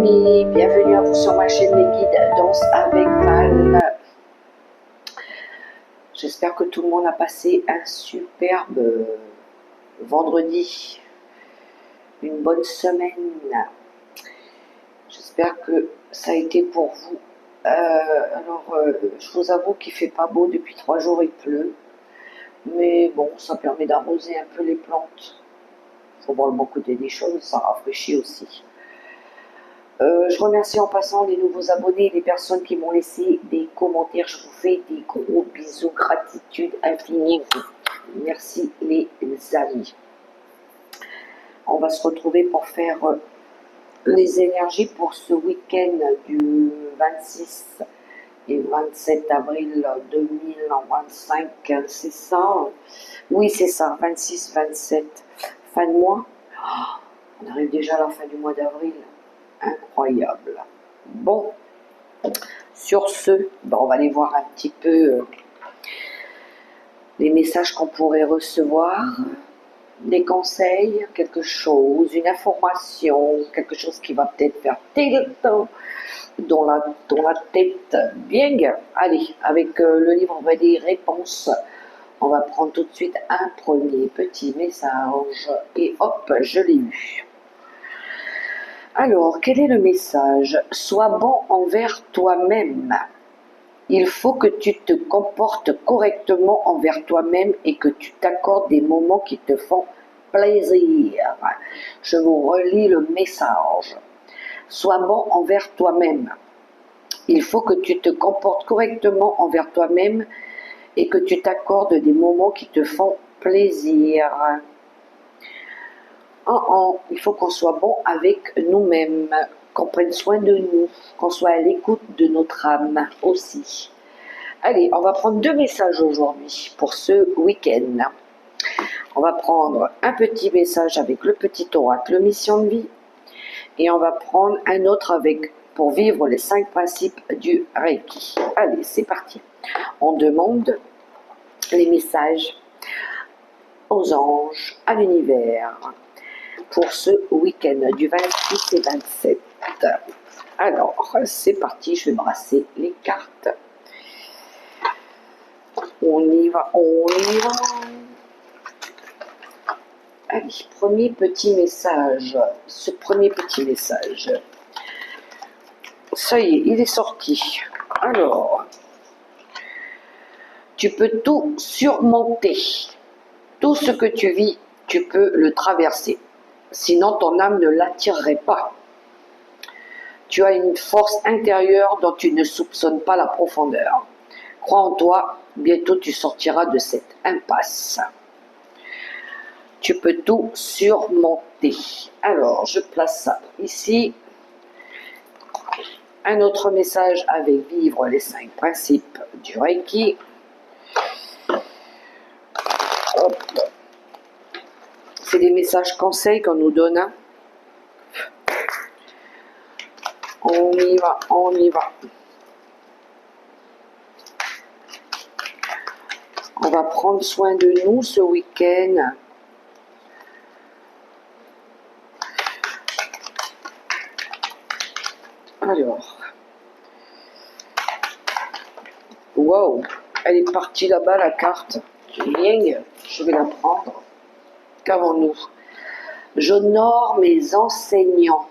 amis, bienvenue à vous sur ma chaîne Les Guides Danse avec Val. J'espère que tout le monde a passé un superbe vendredi, une bonne semaine. J'espère que ça a été pour vous. Je vous avoue qu'il fait pas beau depuis 3 jours, il pleut. Mais bon, ça permet d'arroser un peu les plantes. Il faut voir le bon côté des choses, ça rafraîchit aussi. Je remercie en passant les nouveaux abonnés et les personnes qui m'ont laissé des commentaires. Je vous fais des gros bisous, gratitude infinie. Merci les amis. On va se retrouver pour faire les énergies pour ce week-end du 26 et 27 avril 2025. C'est ça? Oui, c'est ça, 26-27. Fin de mois. On arrive déjà à la fin du mois d'avril. Incroyable. Bon, sur ce, on va aller voir un petit peu les messages qu'on pourrait recevoir, des conseils, quelque chose, une information, quelque chose qui va peut-être faire tilt dans la tête. Bien, allez, avec le livre des réponses, on va prendre tout de suite un premier petit message et hop, je l'ai eu. Alors, quel est le message? Sois bon envers toi-même. Il faut que tu te comportes correctement envers toi-même et que tu t'accordes des moments qui te font plaisir. Je vous relis le message. Sois bon envers toi-même. Il faut que tu te comportes correctement envers toi-même et que tu t'accordes des moments qui te font plaisir. Il faut qu'on soit bon avec nous-mêmes, qu'on prenne soin de nous, qu'on soit à l'écoute de notre âme aussi. Allez, on va prendre 2 messages aujourd'hui pour ce week-end. On va prendre un petit message avec le petit oracle, mission de vie, et on va prendre un autre avec pour vivre les 5 principes du Reiki. Allez, c'est parti. On demande les messages aux anges, à l'univers, pour ce week-end du 26 et 27. Alors, c'est parti, je vais brasser les cartes. On y va. Allez, premier petit message. Ce premier petit message. Ça y est, il est sorti. Alors, tu peux tout surmonter. Tout ce que tu vis, tu peux le traverser. Sinon, ton âme ne l'attirerait pas. Tu as une force intérieure dont tu ne soupçonnes pas la profondeur. Crois en toi, bientôt tu sortiras de cette impasse. Tu peux tout surmonter. Alors, je place ça ici. Un autre message avec vivre les 5 principes du Reiki. Hop. C'est des messages conseils qu'on nous donne. On y va, on y va. On va prendre soin de nous ce week-end. Alors. Wow, elle est partie là-bas la carte. Bien, je vais la prendre. Qu'avons-nous? J'honore mes enseignants.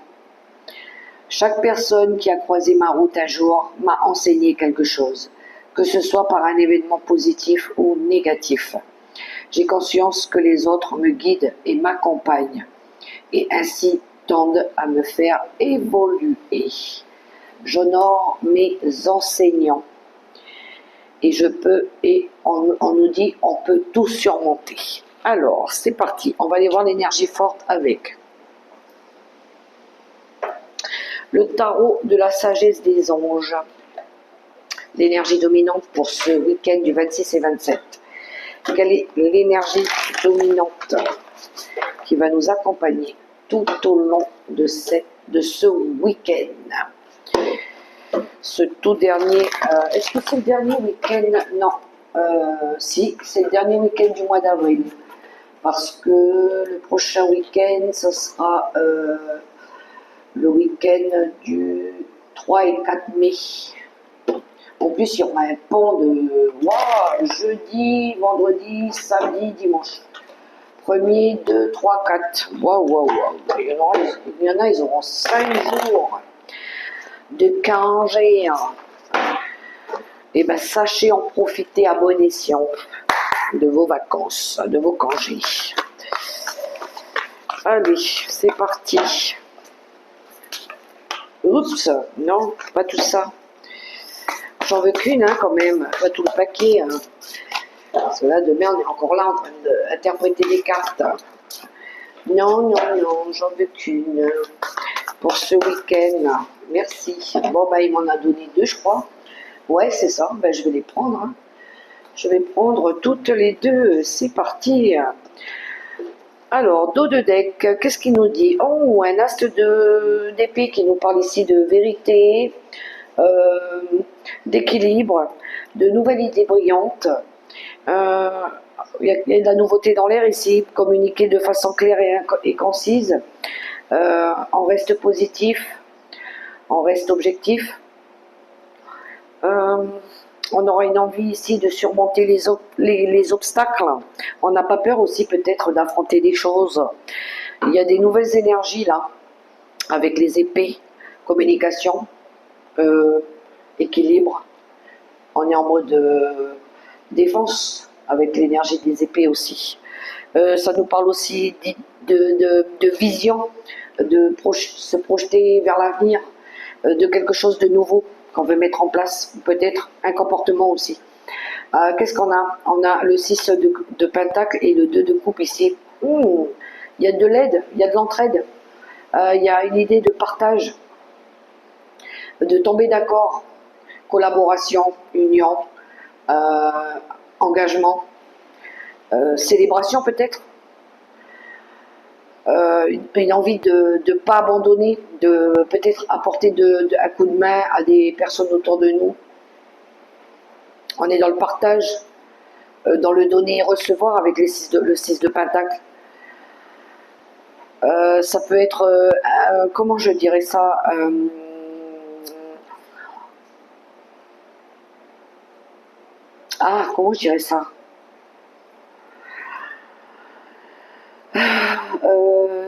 Chaque personne qui a croisé ma route un jour m'a enseigné quelque chose, que ce soit par un événement positif ou négatif. J'ai conscience que les autres me guident et m'accompagnent, et ainsi tendent à me faire évoluer. J'honore mes enseignants. Et on nous dit on peut tout surmonter. Alors, c'est parti. On va aller voir l'énergie forte avec le tarot de la sagesse des anges. L'énergie dominante pour ce week-end du 26 et 27. Quelle est l'énergie dominante qui va nous accompagner tout au long de ce week-end? Ce tout dernier, est-ce que c'est le dernier week-end? Non, si, c'est le dernier week-end du mois d'avril, parce que le prochain week-end, ce sera le week-end du 3 et 4 mai. En plus, il y aura un pont de jeudi, vendredi, samedi, dimanche. 1er, 2, 3, 4. Waouh. Il y en a, ils auront 5 jours de congé. Et bien, sachez en profiter à bon escient de vos vacances, de vos congés. Allez, c'est parti. Oups, non, pas tout ça. J'en veux qu'une, hein, quand même, pas tout le paquet. Hein. Parce que là, demain, on est encore là en train d'interpréter des cartes. Non, j'en veux qu'une. Pour ce week-end. Merci. Bon, bah, il m'en a donné 2, je crois. Ouais, c'est ça. Ben, je vais les prendre. Hein. Je vais prendre toutes les 2. C'est parti. Alors, dos de deck, qu'est-ce qu'il nous dit? Oh, un as d'épée qui nous parle ici de vérité, d'équilibre, de nouvelles idées brillantes. Il y a de la nouveauté dans l'air ici, communiquer de façon claire et concise. On reste positif, on reste objectif. On aura une envie ici de surmonter les obstacles. On n'a pas peur aussi peut-être d'affronter des choses. Il y a des nouvelles énergies là, avec les épées, communication, équilibre. On est en mode défense avec l'énergie des épées aussi. Ça nous parle aussi de vision, de se projeter vers l'avenir, de quelque chose de nouveau qu'on veut mettre en place, peut-être un comportement aussi. Qu'est-ce qu'on a? On a le 6 de pentacle et le 2 de coupe ici. Il y a de l'aide, il y a de l'entraide, il y a une idée de partage, de tomber d'accord, collaboration, union, engagement, célébration peut-être, une envie de ne pas abandonner, de peut-être apporter un coup de main à des personnes autour de nous. On est dans le partage, dans le donner et recevoir avec le 6 de pentacle. Ça peut être, comment je dirais ça, comment je dirais ça,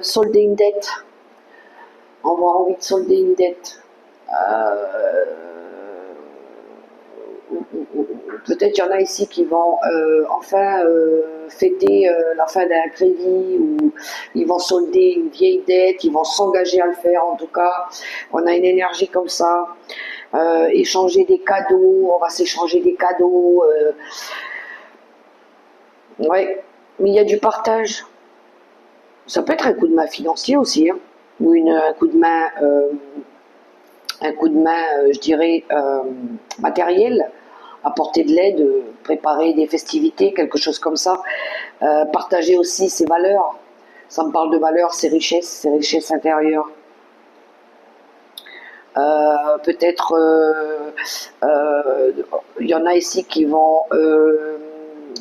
solder une dette, avoir envie de solder une dette. Peut-être il y en a ici qui vont enfin fêter la fin d'un crédit, ou ils vont solder une vieille dette, ils vont s'engager à le faire. En tout cas, on a une énergie comme ça. Échanger des cadeaux, on va s'échanger des cadeaux. Ouais, mais il y a du partage. Ça peut être un coup de main financier aussi, hein, ou un coup de main, je dirais, matériel. Apporter de l'aide, préparer des festivités, quelque chose comme ça. Partager aussi ses valeurs. Ça me parle de valeurs, ses richesses intérieures. Peut-être, il y en a ici qui vont,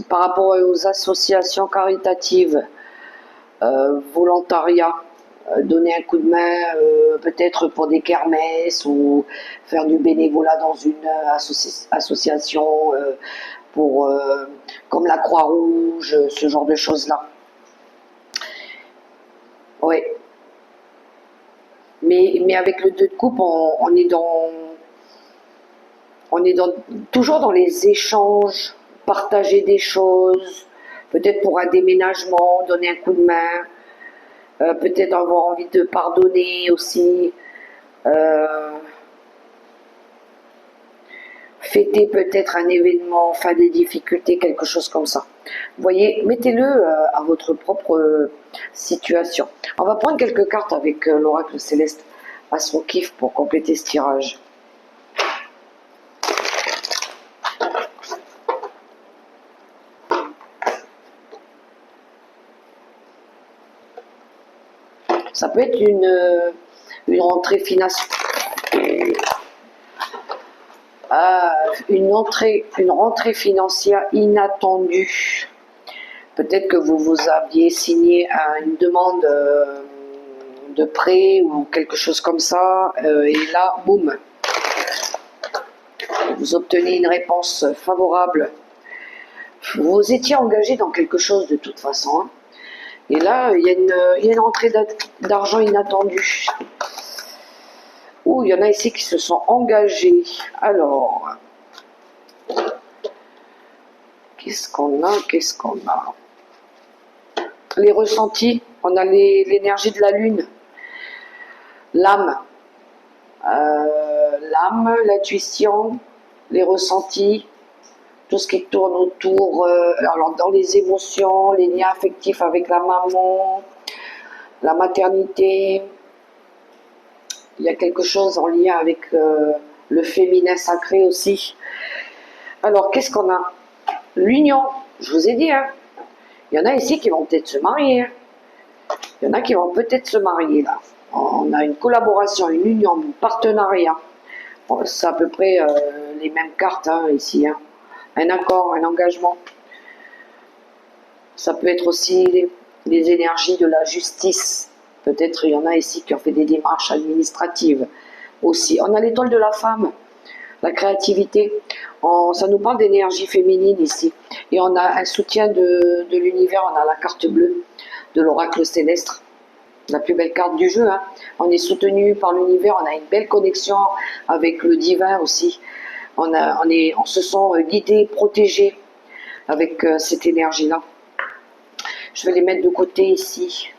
par rapport aux associations caritatives, volontariat, donner un coup de main, peut-être pour des kermesses, ou faire du bénévolat dans une association, pour, comme la Croix-Rouge, ce genre de choses-là. Oui. Mais avec le 2 de coupe, on est toujours dans les échanges, partager des choses, peut-être pour un déménagement, donner un coup de main, peut-être avoir envie de pardonner aussi, fêter peut-être un événement, fin des difficultés, quelque chose comme ça. Vous voyez, mettez-le à votre propre situation. On va prendre quelques cartes avec l'oracle céleste à son kiff pour compléter ce tirage. Ça peut être une rentrée financière. Une rentrée financière inattendue. Peut-être que vous aviez signé une demande de prêt ou quelque chose comme ça, et là, boum, vous obtenez une réponse favorable. Vous étiez engagé dans quelque chose de toute façon, hein. Et là, il y a une entrée d'argent inattendue. Ouh, il y en a ici qui se sont engagés. Alors, qu'est-ce qu'on a? Qu'est-ce qu'on a? Les ressentis, on a l'énergie de la lune, l'âme, l'intuition, les ressentis, tout ce qui tourne autour, alors dans les émotions, les liens affectifs avec la maman, la maternité. Il y a quelque chose en lien avec le féminin sacré aussi. Alors, qu'est-ce qu'on a? L'union, je vous ai dit, hein. Il y en a ici qui vont peut-être se marier, hein. Il y en a qui vont peut-être se marier, là. On a une collaboration, une union, un partenariat. Bon, c'est à peu près les mêmes cartes, hein, ici, hein. Un accord, un engagement. Ça peut être aussi les énergies de la justice. Peut-être il y en a ici qui ont fait des démarches administratives aussi. On a l'étoile de la femme, la créativité. Ça nous parle d'énergie féminine ici. Et on a un soutien de l'univers, on a la carte bleue de l'oracle céleste. La plus belle carte du jeu, hein. On est soutenu par l'univers, on a une belle connexion avec le divin aussi. On se sent guidé, protégé avec cette énergie-là. Je vais les mettre de côté ici.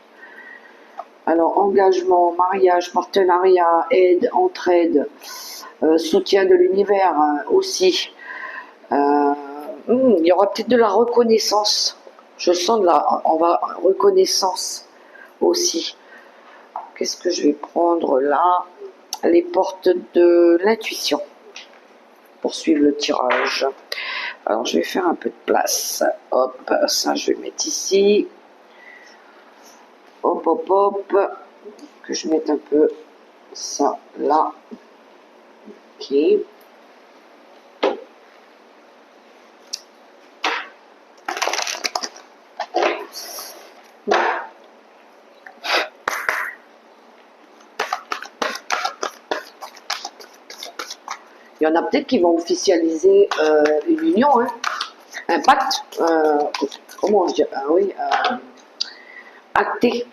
Alors, engagement, mariage, partenariat, aide, entraide, soutien de l'univers aussi. Il y aura peut-être de la reconnaissance. Je sens de la reconnaissance aussi. Qu'est-ce que je vais prendre là? Les portes de l'intuition. Pour suivre le tirage. Alors, je vais faire un peu de place. Hop, ça, je vais mettre ici. Hop, hop, hop. Que je mette un peu ça là. Ok. Il y en a peut-être qui vont officialiser une union, hein, un pacte, comment on dit, oui, acter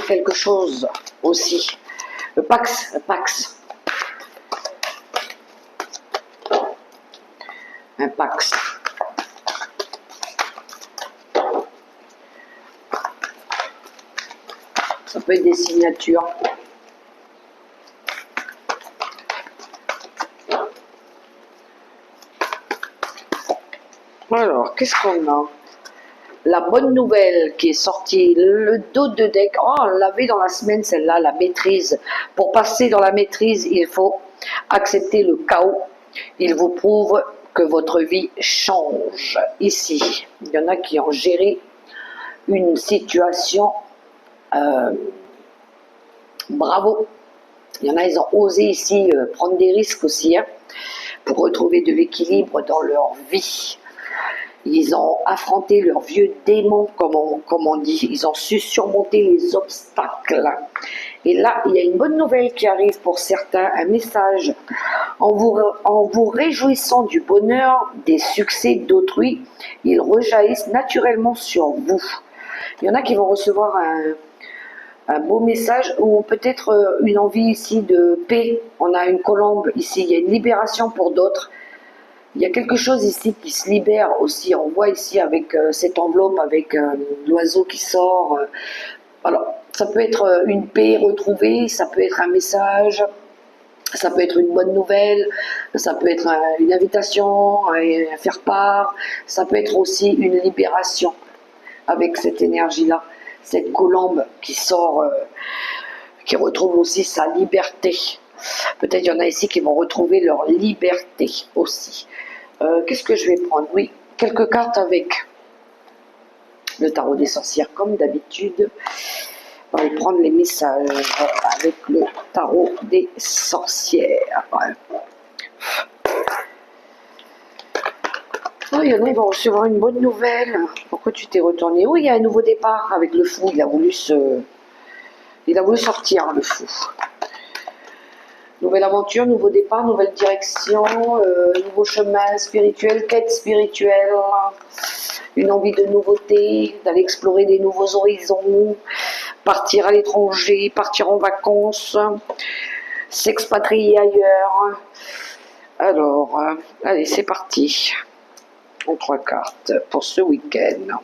quelque chose aussi. Le Pax, un Pax. Ça peut être des signatures. Alors, qu'est-ce qu'on a? La bonne nouvelle qui est sortie, le dos de deck. Oh, on l'avait dans la semaine, celle-là, la maîtrise. Pour passer dans la maîtrise, il faut accepter le chaos. Il vous prouve que votre vie change. Ici, il y en a qui ont géré une situation. Bravo. Il y en a, ils ont osé ici prendre des risques aussi, hein, pour retrouver de l'équilibre dans leur vie. Ils ont affronté leurs vieux démons, comme on dit. Ils ont su surmonter les obstacles. Et là, il y a une bonne nouvelle qui arrive pour certains, un message. En vous réjouissant du bonheur, des succès d'autrui, ils rejaillissent naturellement sur vous. Il y en a qui vont recevoir un beau message ou peut-être une envie ici de paix. On a une colombe ici, il y a une libération pour d'autres. Il y a quelque chose ici qui se libère aussi. On voit ici avec cette enveloppe, avec l'oiseau qui sort. Alors, ça peut être une paix retrouvée, ça peut être un message, ça peut être une bonne nouvelle, ça peut être une invitation à faire part, ça peut être aussi une libération avec cette énergie-là. Cette colombe qui sort, qui retrouve aussi sa liberté. Peut-être il y en a ici qui vont retrouver leur liberté aussi. Qu'est-ce que je vais prendre? Oui, quelques cartes avec le tarot des sorcières, comme d'habitude. On va prendre les messages avec le tarot des sorcières. Oh, il y en a, ils vont recevoir une bonne nouvelle. Pourquoi tu t'es retourné? Oui, il y a un nouveau départ avec le fou. Il a voulu Il a voulu sortir, le fou. Nouvelle aventure, nouveau départ, nouvelle direction, nouveau chemin spirituel, quête spirituelle, une envie de nouveauté, d'aller explorer des nouveaux horizons, partir à l'étranger, partir en vacances, s'expatrier ailleurs. Alors, allez, c'est parti. En 3 cartes pour ce week-end.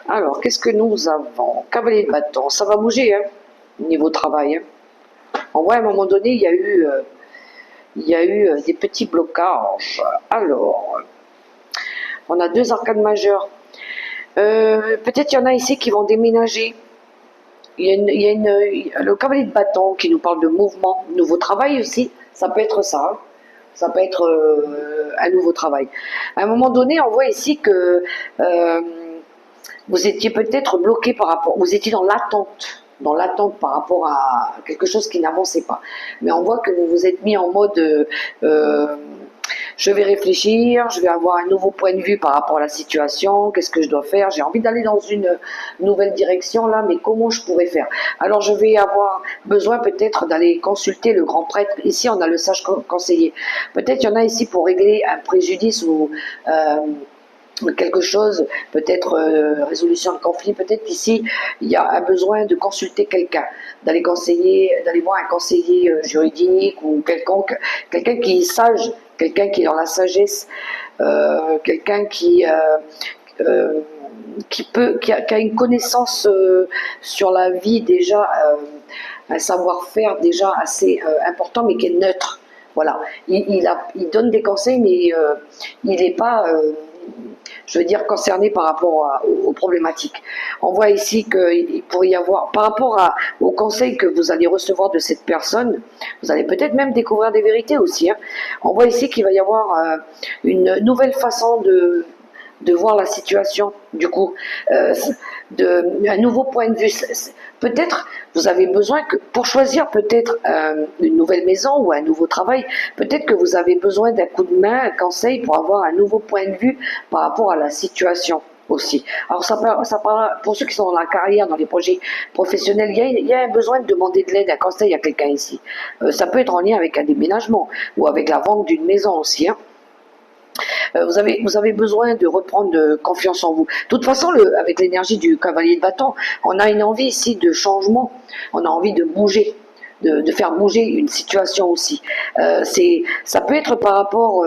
Alors, qu'est-ce que nous avons? Cavalier de bâton, ça va bouger, hein, niveau travail. Hein. En vrai, à un moment donné, il y a eu des petits blocages. Alors, on a 2 arcanes majeures. Peut-être il y en a ici qui vont déménager. Il y a le cavalier de bâton qui nous parle de mouvement, nouveau travail aussi. Ça peut être ça. Hein. Ça peut être un nouveau travail. À un moment donné, on voit ici que vous étiez peut-être bloqué par rapport, vous étiez dans l'attente par rapport à quelque chose qui n'avançait pas. Mais on voit que vous vous êtes mis en mode je vais réfléchir, je vais avoir un nouveau point de vue par rapport à la situation, qu'est-ce que je dois faire, j'ai envie d'aller dans une nouvelle direction là, mais comment je pourrais faire? Alors je vais avoir besoin peut-être d'aller consulter le grand prêtre. Ici on a le sage conseiller. Peut-être il y en a ici pour régler un préjudice ou quelque chose, peut-être résolution de conflit, peut-être qu'ici il y a un besoin de consulter quelqu'un, d'aller voir un conseiller juridique ou quelqu'un qui est sage, quelqu'un qui est dans la sagesse, quelqu'un qui a une connaissance sur la vie déjà, un savoir-faire déjà assez important, mais qui est neutre. Voilà, il donne des conseils, mais il n'est pas je veux dire concerné par rapport aux problématiques. On voit ici qu'il pourrait y avoir, par rapport aux conseils que vous allez recevoir de cette personne, vous allez peut-être même découvrir des vérités aussi. Hein. On voit ici qu'il va y avoir une nouvelle façon de voir la situation, du coup, un nouveau point de vue. Peut-être vous avez besoin que, pour choisir peut-être une nouvelle maison ou un nouveau travail, peut-être que vous avez besoin d'un coup de main, un conseil pour avoir un nouveau point de vue par rapport à la situation aussi. Alors ça parle, pour ceux qui sont dans la carrière, dans les projets professionnels, il y a un besoin de demander de l'aide, un conseil à quelqu'un ici. Ça peut être en lien avec un déménagement ou avec la vente d'une maison aussi. Hein. Vous avez besoin de reprendre confiance en vous. De toute façon, avec l'énergie du cavalier de bâton, on a une envie ici de changement, on a envie de bouger. De faire bouger une situation aussi. Ça peut être par rapport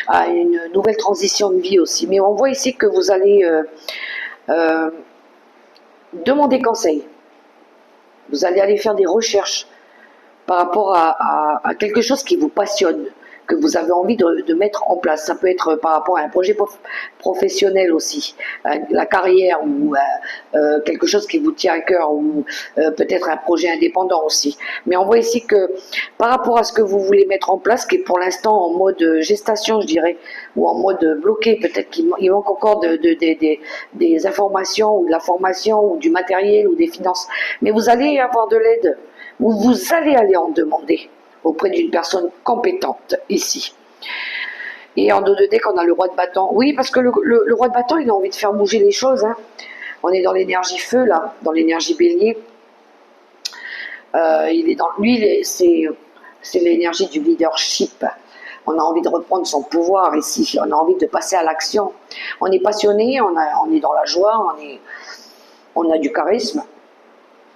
à une nouvelle transition de vie aussi. Mais on voit ici que vous allez demander conseil. Vous allez aller faire des recherches par rapport à quelque chose qui vous passionne, que vous avez envie de mettre en place. Ça peut être par rapport à un projet professionnel aussi, la carrière ou quelque chose qui vous tient à cœur ou peut-être un projet indépendant aussi. Mais on voit ici que par rapport à ce que vous voulez mettre en place, qui est pour l'instant en mode gestation, je dirais, ou en mode bloqué, peut-être qu'il manque encore des informations ou de la formation ou du matériel ou des finances. Mais vous allez avoir de l'aide. Vous allez aller en demander auprès d'une personne compétente ici. Et en dos de deck, on a le roi de bâton. Oui, parce que le roi de bâton, il a envie de faire bouger les choses. Hein. On est dans l'énergie feu, là, dans l'énergie bélier. C'est l'énergie du leadership. On a envie de reprendre son pouvoir ici. On a envie de passer à l'action. On est passionné, on est dans la joie, on a du charisme.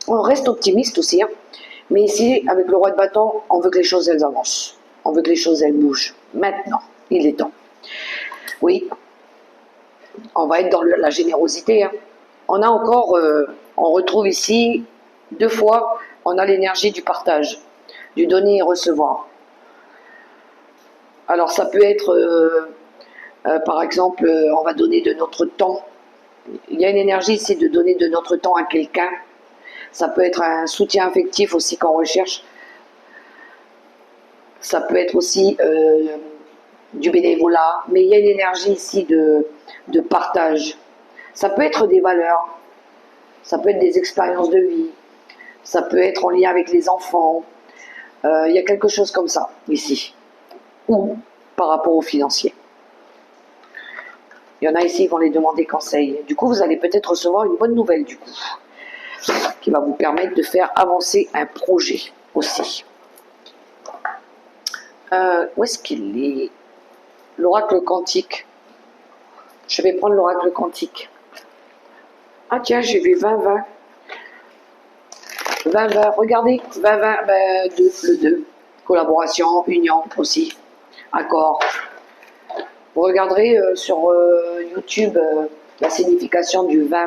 On reste optimiste aussi. Hein. Mais ici, avec le roi de bâton, on veut que les choses, elles avancent. On veut que les choses, elles bougent. Maintenant, il est temps. Oui, on va être dans la générosité. Hein. On a encore, on retrouve ici, 2 fois, on a l'énergie du partage, du donner et recevoir. Alors ça peut être, par exemple, on va donner de notre temps. Il y a une énergie ici de donner de notre temps à quelqu'un. Ça peut être un soutien affectif aussi qu'on recherche. Ça peut être aussi du bénévolat. Mais il y a une énergie ici de partage. Ça peut être des valeurs. Ça peut être des expériences de vie. Ça peut être en lien avec les enfants. Il y a quelque chose comme ça ici. Ou par rapport aux financiers. Il y en a ici, ils vont les demander conseil. Du coup, vous allez peut-être recevoir une bonne nouvelle, du coup, qui va vous permettre de faire avancer un projet aussi. Où est-ce qu'il est? L'oracle quantique. Je vais prendre l'oracle quantique. Ah tiens, j'ai vu 20-20. 20-20, regardez, 20-20, ben, le 2. Collaboration, union aussi, accord. Vous regarderez sur YouTube la signification du 20-20,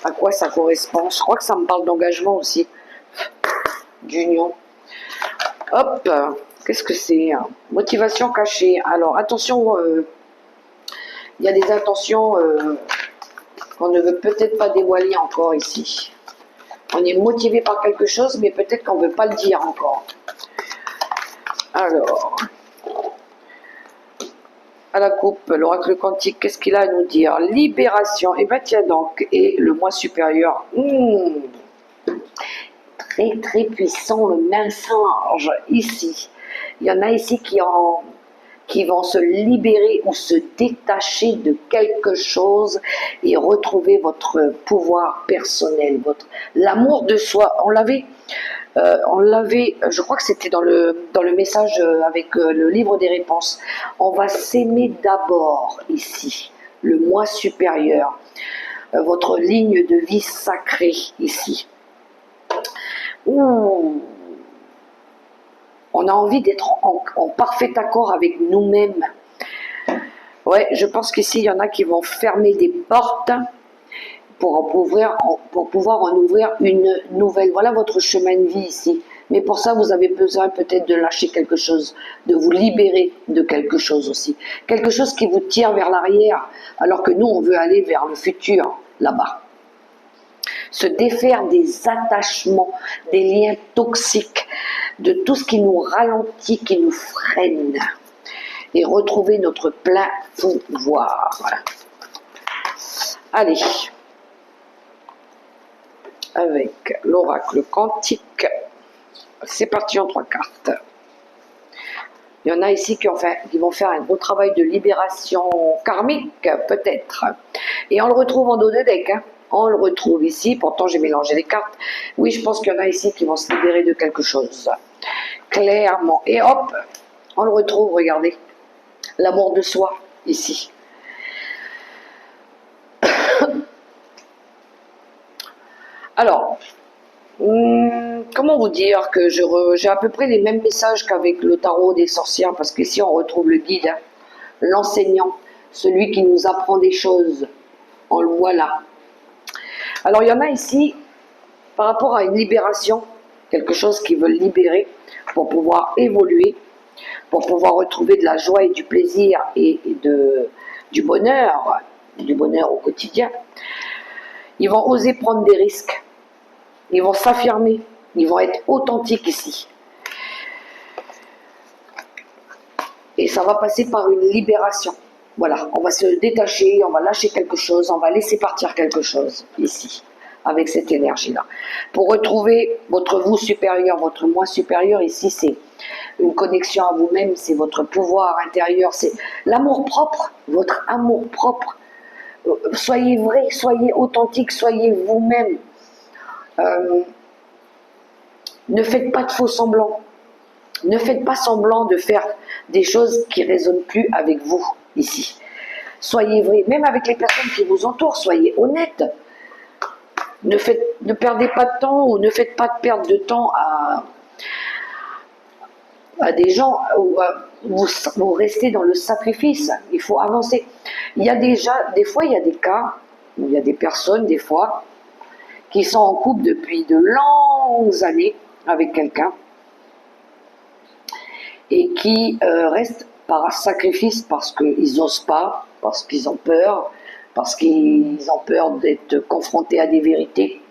à quoi ça correspond. Je crois que ça me parle d'engagement aussi, d'union. Hop, qu'est-ce que c'est? Motivation cachée. Alors attention, il y a des intentions qu'on ne veut peut-être pas dévoiler encore ici. On est motivé par quelque chose, mais peut-être qu'on ne veut pas le dire encore. Alors, à la coupe, l'oracle quantique, qu'est-ce qu'il a à nous dire? Libération, et bien tiens donc, et le moi supérieur. Très très puissant, le mensonge, ici. Il y en a ici qui vont se libérer ou se détacher de quelque chose et retrouver votre pouvoir personnel, l'amour de soi. On l'avait, je crois que c'était dans le message avec le livre des réponses. On va s'aimer d'abord ici, le moi supérieur, votre ligne de vie sacrée ici. Ouh. On a envie d'être en parfait accord avec nous-mêmes. Ouais, je pense qu'ici, il y en a qui vont fermer des portes pour pouvoir en ouvrir une nouvelle. Voilà votre chemin de vie ici. Mais pour ça, vous avez besoin peut-être de lâcher quelque chose, de vous libérer de quelque chose aussi. Quelque chose qui vous tire vers l'arrière, alors que nous, on veut aller vers le futur, là-bas. Se défaire des attachements, des liens toxiques, de tout ce qui nous ralentit, qui nous freine, et retrouver notre plein pouvoir. Allez, avec l'oracle quantique, c'est parti en 3 cartes. Il y en a ici qui vont faire un gros travail de libération karmique, peut-être. Et on le retrouve en dos de deck, hein. On le retrouve ici, pourtant j'ai mélangé les cartes. Oui, je pense qu'il y en a ici qui vont se libérer de quelque chose. Clairement. Et hop, on le retrouve, regardez. L'amour de soi, ici. Alors, comment vous dire que j'ai à peu près les mêmes messages qu'avec le tarot des sorcières, parce qu'ici on retrouve le guide, hein, l'enseignant, celui qui nous apprend des choses. On le voit là. Alors il y en a ici, par rapport à une libération, quelque chose qu'ils veulent libérer pour pouvoir évoluer, pour pouvoir retrouver de la joie et du plaisir et du bonheur au quotidien. Ils vont oser prendre des risques, ils vont s'affirmer, ils vont être authentiques ici. Et ça va passer par une libération. Voilà, on va se détacher, on va lâcher quelque chose, on va laisser partir quelque chose ici, avec cette énergie-là. Pour retrouver votre vous supérieur, votre moi supérieur, ici c'est une connexion à vous-même, c'est votre pouvoir intérieur, c'est l'amour propre, votre amour propre. Soyez vrai, soyez authentique, soyez vous-même. Ne faites pas de faux semblants. Ne faites pas semblant de faire des choses qui ne résonnent plus avec vous, ici. Soyez vrai, même avec les personnes qui vous entourent, soyez honnête. Ne perdez pas de temps ou ne faites pas de perte de temps à des gens où vous restez dans le sacrifice. Il faut avancer. Il y a des fois, il y a des cas où il y a des personnes, des fois, qui sont en couple depuis de longues années avec quelqu'un et qui restent par sacrifice parce qu'ils n'osent pas, parce qu'ils ont peur d'être confrontés à des vérités.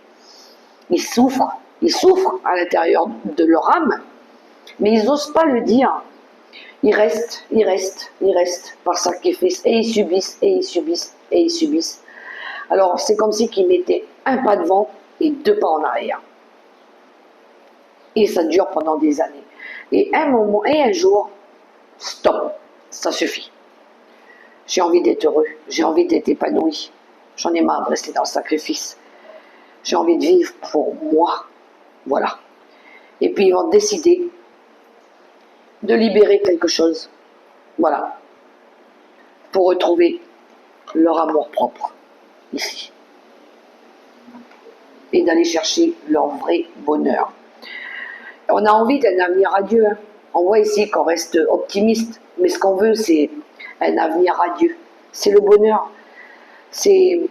Ils souffrent à l'intérieur de leur âme, mais ils n'osent pas le dire. Ils restent par sacrifice, et ils subissent, et ils subissent, et ils subissent. Alors c'est comme si ils mettaient un pas devant et 2 pas en arrière. Et ça dure pendant des années. Et un jour, stop, ça suffit. J'ai envie d'être heureux, j'ai envie d'être épanoui. J'en ai marre de rester dans le sacrifice. J'ai envie de vivre pour moi. Voilà. Et puis ils vont décider de libérer quelque chose. Voilà. Pour retrouver leur amour propre, ici. Et d'aller chercher leur vrai bonheur. On a envie d'un avenir radieux. Hein. On voit ici qu'on reste optimiste, mais ce qu'on veut, c'est un avenir radieux. C'est le bonheur. C'est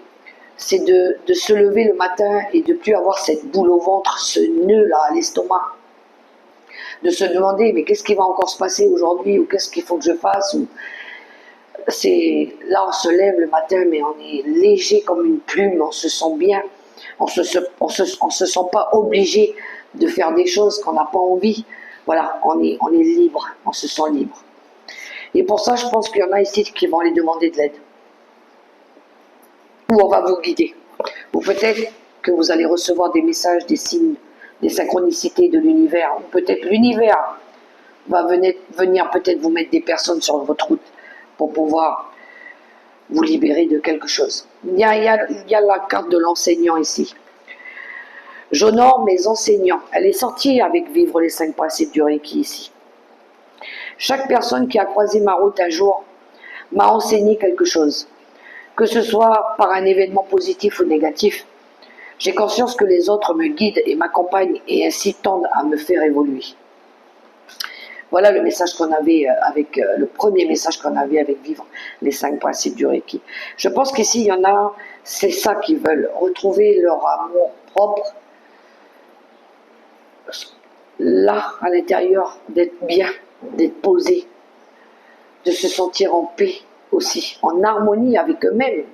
de se lever le matin et de plus avoir cette boule au ventre, ce nœud là à l'estomac. De se demander, mais qu'est-ce qui va encore se passer aujourd'hui, ou qu'est-ce qu'il faut que je fasse, ou... Là on se lève le matin, mais on est léger comme une plume, on se sent bien, on se sent pas obligé de faire des choses qu'on n'a pas envie. Voilà, on est libre, on se sent libre. Et pour ça, je pense qu'il y en a ici qui vont aller demander de l'aide. Ou on va vous guider. Ou peut-être que vous allez recevoir des messages, des signes, des synchronicités de l'univers. Ou peut-être l'univers va venir peut-être vous mettre des personnes sur votre route pour pouvoir vous libérer de quelque chose. Il y a la carte de l'enseignant ici. J'honore mes enseignants. Elle est sortie avec Vivre les 5 principes du Reiki ici. Chaque personne qui a croisé ma route un jour m'a enseigné quelque chose. Que ce soit par un événement positif ou négatif, j'ai conscience que les autres me guident et m'accompagnent et ainsi tendent à me faire évoluer. Voilà le message qu'on avait le premier message qu'on avait avec Vivre les 5 principes du Reiki. Je pense qu'ici, il y en a, c'est ça qu'ils veulent, retrouver leur amour propre, là, à l'intérieur, d'être bien, d'être posé, de se sentir en paix aussi, en harmonie avec eux-mêmes,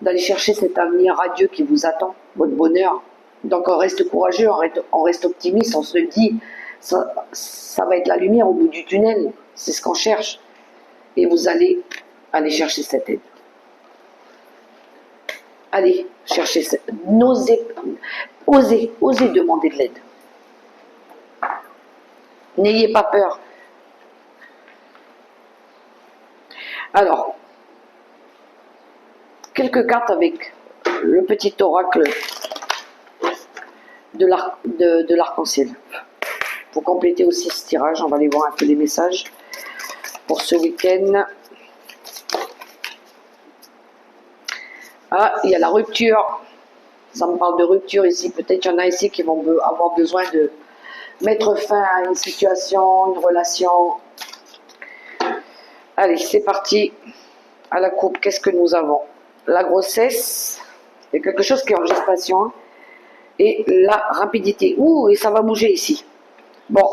d'aller chercher cet avenir radieux qui vous attend, votre bonheur. Donc on reste courageux, on reste optimiste, on se dit, ça va être la lumière au bout du tunnel, c'est ce qu'on cherche. Et vous allez aller chercher cette aide. Allez chercher cette aide. Osez demander de l'aide. N'ayez pas peur. Alors, quelques cartes avec le petit oracle de l'arc-en-ciel. Pour compléter aussi ce tirage, on va aller voir un peu les messages pour ce week-end. Ah, il y a la rupture. Ça me parle de rupture ici. Peut-être qu'il y en a ici qui vont avoir besoin de mettre fin à une situation, une relation. Allez, c'est parti. À la coupe, qu'est-ce que nous avons? La grossesse, il y a quelque chose qui est en gestation. Et la rapidité. Ouh, et ça va bouger ici. Bon.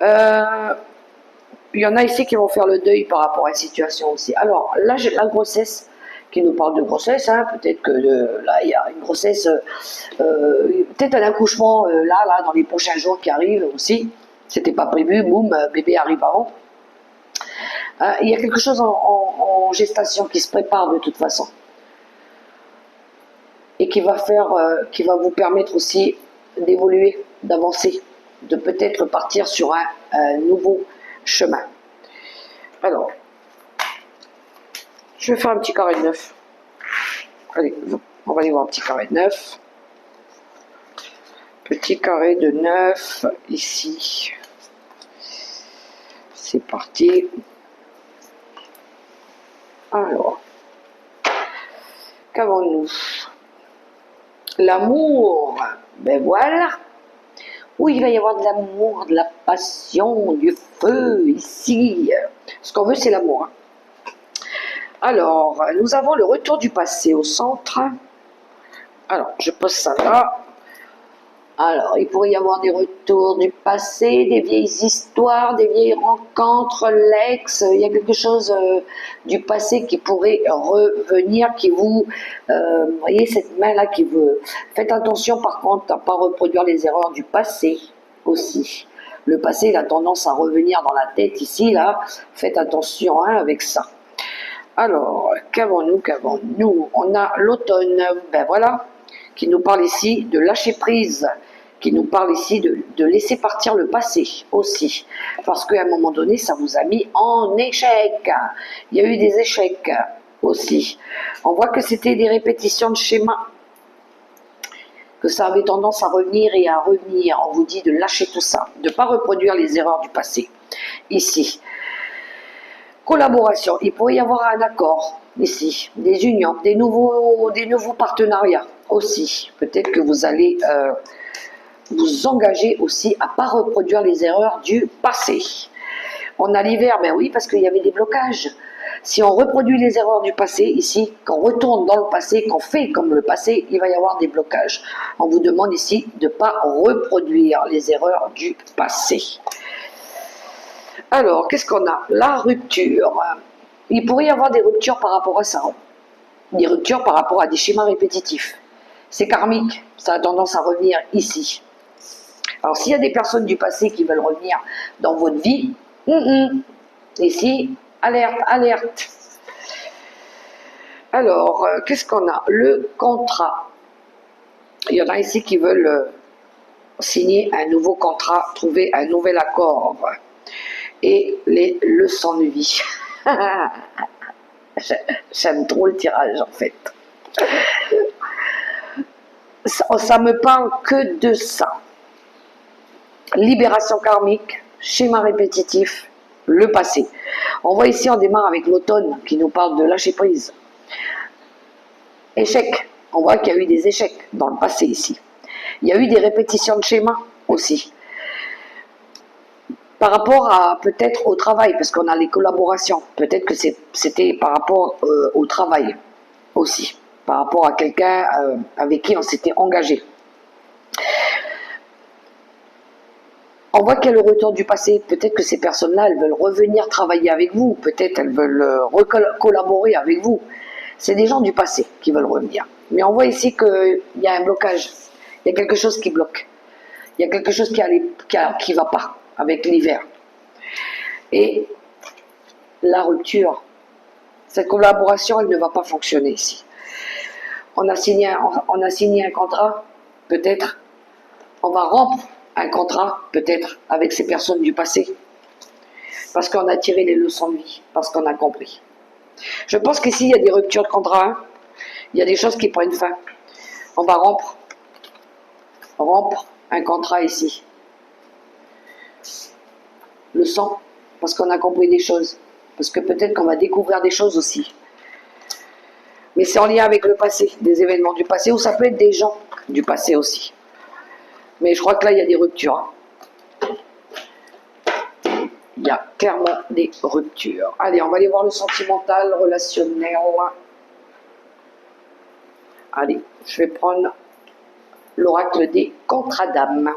Il y en a ici qui vont faire le deuil par rapport à une situation aussi. Alors, là, j'ai la grossesse qui nous parle de grossesse. Hein. Peut-être que là, il y a une grossesse, peut-être un accouchement là, dans les prochains jours qui arrivent aussi. C'était pas prévu, boum, bébé arrive avant. Il y a quelque chose en gestation qui se prépare de toute façon. Et qui va vous permettre aussi d'évoluer, d'avancer, de peut-être partir sur un nouveau chemin. Alors, je vais faire un petit carré de 9. Allez, on va aller voir un petit carré de 9. Petit carré de 9, ici. C'est parti. Alors, qu'avons-nous? L'amour, ben voilà. Où il va y avoir de l'amour, de la passion, du feu, ici. Ce qu'on veut, c'est l'amour. Hein. Alors, nous avons le retour du passé au centre. Alors, je pose ça là. Alors, il pourrait y avoir des retours du passé, des vieilles histoires, des vieilles rencontres, l'ex. Il y a quelque chose du passé qui pourrait revenir, qui vous voyez cette main-là qui veut... Faites attention par contre à ne pas reproduire les erreurs du passé aussi. Le passé, il a tendance à revenir dans la tête ici, là. Faites attention hein, avec ça. Alors, qu'avons-nous? On a l'automne, ben voilà, qui nous parle ici de lâcher prise, qui nous parle ici de laisser partir le passé aussi. Parce qu'à un moment donné, ça vous a mis en échec. Il y a eu des échecs aussi. On voit que c'était des répétitions de schémas, que ça avait tendance à revenir et à revenir. On vous dit de lâcher tout ça, de ne pas reproduire les erreurs du passé. Ici, collaboration, il pourrait y avoir un accord ici, des unions, des nouveaux partenariats aussi. Peut-être que vous allez vous engager aussi à ne pas reproduire les erreurs du passé. On a l'hiver, ben oui, parce qu'il y avait des blocages. Si on reproduit les erreurs du passé, ici, qu'on retourne dans le passé, qu'on fait comme le passé, il va y avoir des blocages. On vous demande ici de ne pas reproduire les erreurs du passé. Alors, qu'est-ce qu'on a? La rupture. Il pourrait y avoir des ruptures par rapport à ça. Des ruptures par rapport à des schémas répétitifs. C'est karmique, ça a tendance à revenir ici. Alors, s'il y a des personnes du passé qui veulent revenir dans votre vie, ici, alerte, alerte. Alors, qu'est-ce qu'on a? Le contrat. Il y en a ici qui veulent signer un nouveau contrat, trouver un nouvel accord. Et les leçons de vie. J'aime trop le tirage en fait. Ça me parle que de ça. Libération karmique, schéma répétitif, le passé. On voit ici, on démarre avec l'automne qui nous parle de lâcher prise. Échec. On voit qu'il y a eu des échecs dans le passé ici. Il y a eu des répétitions de schémas aussi. Par rapport à peut-être au travail, parce qu'on a les collaborations, peut-être que c'était par rapport au travail aussi, par rapport à quelqu'un avec qui on s'était engagé. On voit qu'il y a le retour du passé, peut-être que ces personnes-là, elles veulent revenir travailler avec vous, peut-être elles veulent collaborer avec vous. C'est des gens du passé qui veulent revenir. Mais on voit ici qu'il y a un blocage, il y a quelque chose qui bloque, il y a quelque chose qui ne va pas avec l'hiver. Et la rupture, cette collaboration, elle ne va pas fonctionner ici. On a signé un contrat, peut-être. On va rompre un contrat, peut-être, avec ces personnes du passé. Parce qu'on a tiré les leçons de vie, parce qu'on a compris. Je pense qu'ici, il y a des ruptures de contrat. Hein. Il y a des choses qui prennent fin. On va rompre un contrat ici. Le sang, parce qu'on a compris des choses. Parce que peut-être qu'on va découvrir des choses aussi. Mais c'est en lien avec le passé, des événements du passé, ou ça peut être des gens du passé aussi. Mais je crois que là, il y a des ruptures. Il y a clairement des ruptures. Allez, on va aller voir le sentimental, relationnel. Allez, je vais prendre l'oracle des contrats d'âme.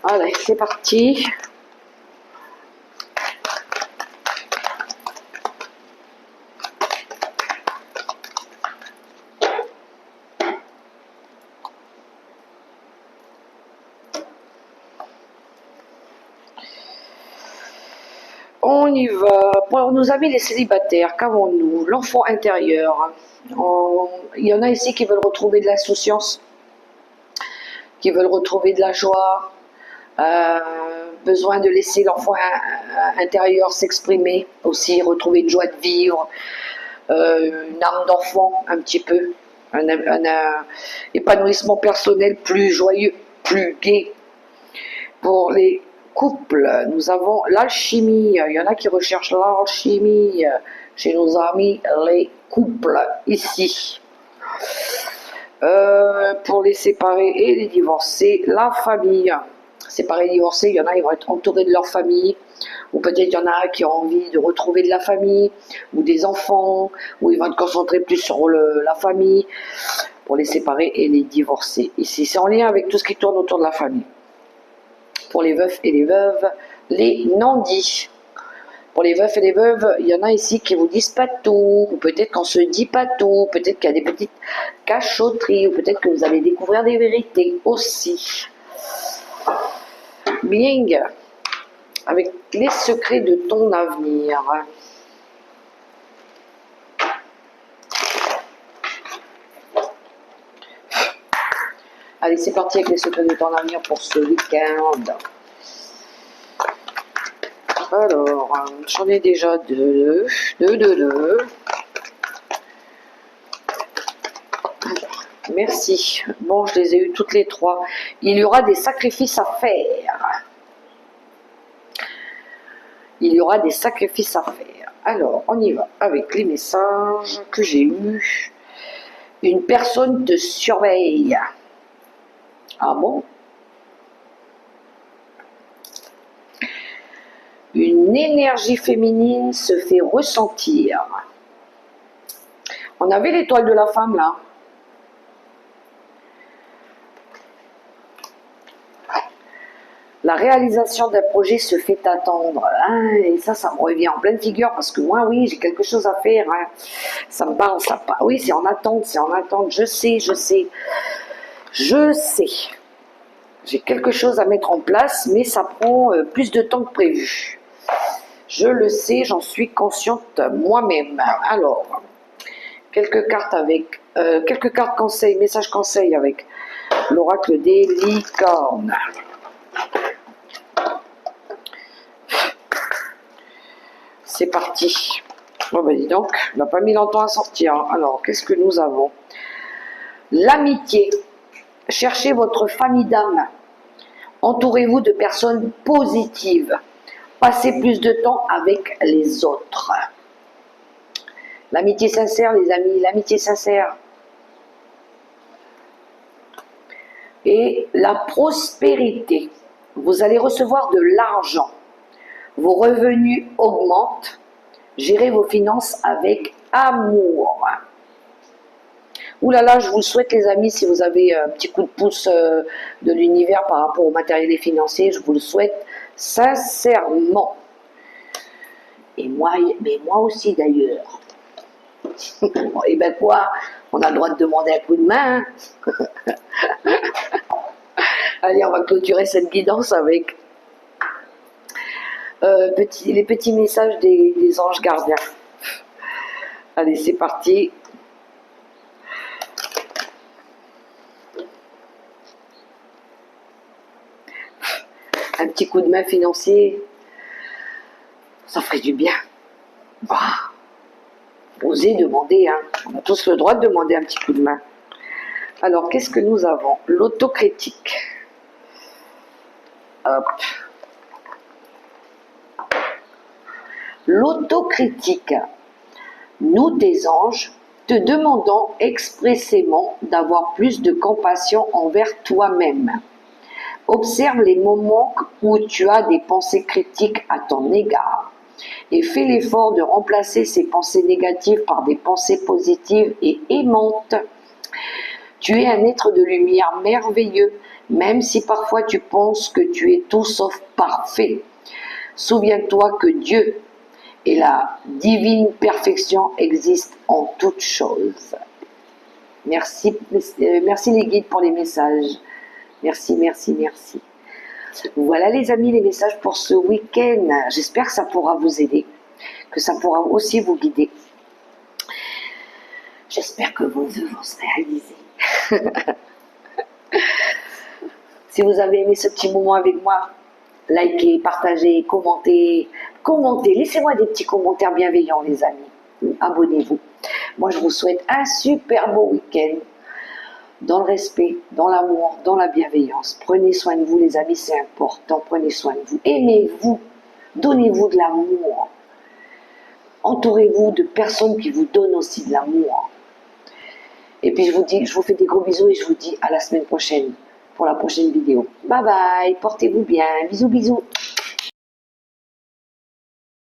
Allez, c'est parti. On y va. Pour nos amis les célibataires, qu'avons-nous? L'enfant intérieur. Il y en a ici qui veulent retrouver de l'insouciance, qui veulent retrouver de la joie, besoin de laisser l'enfant intérieur s'exprimer, aussi retrouver une joie de vivre, une âme d'enfant un petit peu, un épanouissement personnel plus joyeux, plus gai. Pour les couples, nous avons l'alchimie. Il y en a qui recherchent l'alchimie chez nos amis les couples ici. Pour les séparés et les divorcés, la famille. Séparés et divorcés, il y en a, ils vont être entourés de leur famille, ou peut-être il y en a qui ont envie de retrouver de la famille, ou des enfants, ou ils vont être concentrés plus sur la famille, pour les séparés et les divorcés. Ici, c'est en lien avec tout ce qui tourne autour de la famille. Pour les veufs et les veuves, les non-dits. Pour les veufs et les veuves, il y en a ici qui vous disent pas tout, ou peut-être qu'on se dit pas tout, peut-être qu'il y a des petites cachotteries, ou peut-être que vous allez découvrir des vérités aussi. Bing, avec les secrets de ton avenir. Allez, c'est parti avec les secrets de ton avenir pour ce week-end. Alors, j'en ai déjà deux. Merci. Bon, je les ai eu toutes les trois. Il y aura des sacrifices à faire. Il y aura des sacrifices à faire. Alors, on y va avec les messages que j'ai eus. Une personne te surveille. Ah bon? Une énergie féminine se fait ressentir. On avait l'étoile de la femme là. La réalisation d'un projet se fait attendre. Hein, et ça me revient en pleine figure parce que moi, oui, j'ai quelque chose à faire. Hein. Ça me parle, ça parle. Oui, c'est en attente, c'est en attente. Je sais. J'ai quelque chose à mettre en place, mais ça prend plus de temps que prévu. Je le sais, j'en suis consciente moi-même. Alors, quelques cartes conseils, messages conseils avec l'oracle des licornes. C'est parti. Bon ben dis donc, on n'a pas mis longtemps à sortir. Alors, qu'est-ce que nous avons? L'amitié. Cherchez votre famille d'âme. Entourez-vous de personnes positives. Passez plus de temps avec les autres. L'amitié sincère, les amis, l'amitié sincère. Et la prospérité. Vous allez recevoir de l'argent. Vos revenus augmentent. Gérez vos finances avec amour. Ouh là là, je vous le souhaite les amis, si vous avez un petit coup de pouce de l'univers par rapport au matériel et financier, je vous le souhaite sincèrement. Et moi, mais moi aussi d'ailleurs. Et ben quoi, on a le droit de demander un coup de main. Hein. Allez, on va clôturer cette guidance avec les petits messages des anges gardiens. Allez, c'est parti. Un petit coup de main financier, ça ferait du bien. Ah, osez demander, hein. On a tous le droit de demander un petit coup de main. Alors, qu'est-ce que nous avons? L'autocritique. Hop. L'autocritique. Nous, tes anges, te demandons expressément d'avoir plus de compassion envers toi-même. Observe les moments où tu as des pensées critiques à ton égard et fais l'effort de remplacer ces pensées négatives par des pensées positives et aimantes. Tu es un être de lumière merveilleux, même si parfois tu penses que tu es tout sauf parfait. Souviens-toi que Dieu et la divine perfection existent en toutes choses. Merci les guides pour les messages. Merci. Voilà les amis, les messages pour ce week-end. J'espère que ça pourra vous aider, que ça pourra aussi vous guider. J'espère que vos vœux vont se réaliser. Si vous avez aimé ce petit moment avec moi, likez, partagez, commentez. Laissez-moi des petits commentaires bienveillants les amis. Abonnez-vous. Moi je vous souhaite un super beau week-end. Dans le respect, dans l'amour, dans la bienveillance. Prenez soin de vous les amis, c'est important. Prenez soin de vous. Aimez-vous. Donnez-vous de l'amour. Entourez-vous de personnes qui vous donnent aussi de l'amour. Et puis je vous fais des gros bisous et je vous dis à la semaine prochaine pour la prochaine vidéo. Bye bye, portez-vous bien. Bisous.